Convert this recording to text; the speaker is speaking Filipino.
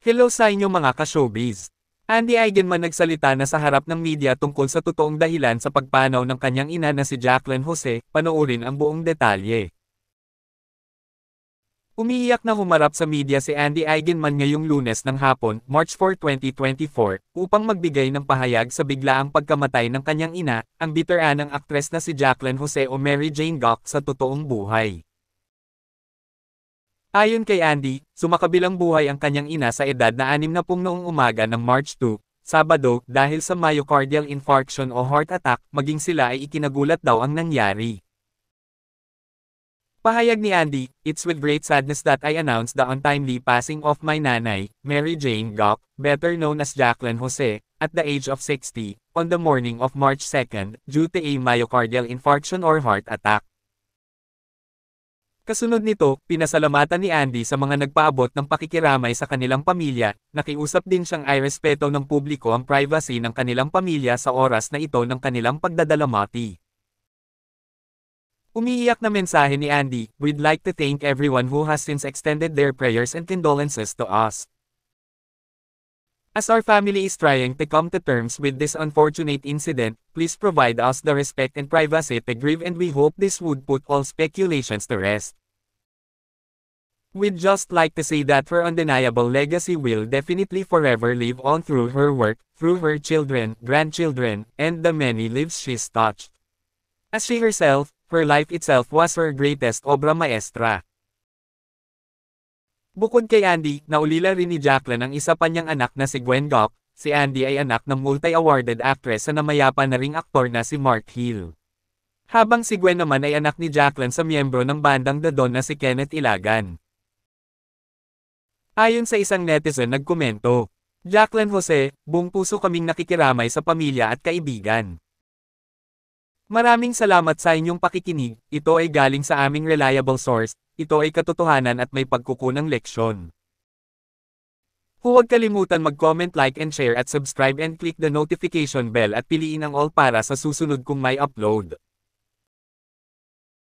Hello sa inyo mga ka-showbiz. Andy Eigenman nagsalita na sa harap ng media tungkol sa totoong dahilan sa pagpanaw ng kanyang ina na si Jacqueline Jose, panoorin ang buong detalye. Umiiyak na humarap sa media si Andy Eigenman ngayong Lunes ng hapon, March 4, 2024, upang magbigay ng pahayag sa biglaang pagkamatay ng kanyang ina, ang biteranang aktres na si Jacqueline Jose o Mary Jane Gok sa totoong buhay. Ayon kay Andy, sumakabilang buhay ang kanyang ina sa edad na 60 noong umaga ng March 2, Sabado, dahil sa myocardial infarction o heart attack, maging sila ay ikinagulat daw ang nangyari. Pahayag ni Andy, "It's with great sadness that I announce the untimely passing of my nanay, Mary Jane Gok, better known as Jacqueline Jose, at the age of 60, on the morning of March 2, due to a myocardial infarction or heart attack." Kasunod nito, pinasalamatan ni Andy sa mga nagpaabot ng pakikiramay sa kanilang pamilya, nakiusap din siyang irespeto ng publiko ang privacy ng kanilang pamilya sa oras na ito ng kanilang pagdadalamati. Umiiyak na mensahe ni Andy, "We'd like to thank everyone who has since extended their prayers and condolences to us. As our family is trying to come to terms with this unfortunate incident, please provide us the respect and privacy to grieve, and we hope this would put all speculations to rest. We'd just like to say that her undeniable legacy will definitely forever live on through her work, through her children, grandchildren, and the many lives she's touched. As she herself, her life itself was her greatest obra maestra." Bukod kay Andy, naulila rin ni Jacqueline ang isa pa niyang anak na si Gwen Gok. Si Andy ay anak ng multi-awarded actress sa namayapa na ring aktor na si Mark Hill. Habang si Gwen naman ay anak ni Jacqueline sa miyembro ng bandang The Don na si Kenneth Ilagan. Ayon sa isang netizen nagkomento, "Jacqueline Jose, buong puso kaming nakikiramay sa pamilya at kaibigan. Maraming salamat sa inyong pakikinig, ito ay galing sa aming reliable source, ito ay katotohanan at may pagkukunang leksyon. Huwag kalimutan mag-comment, like and share at subscribe and click the notification bell at piliin ang all para sa susunod kong may upload."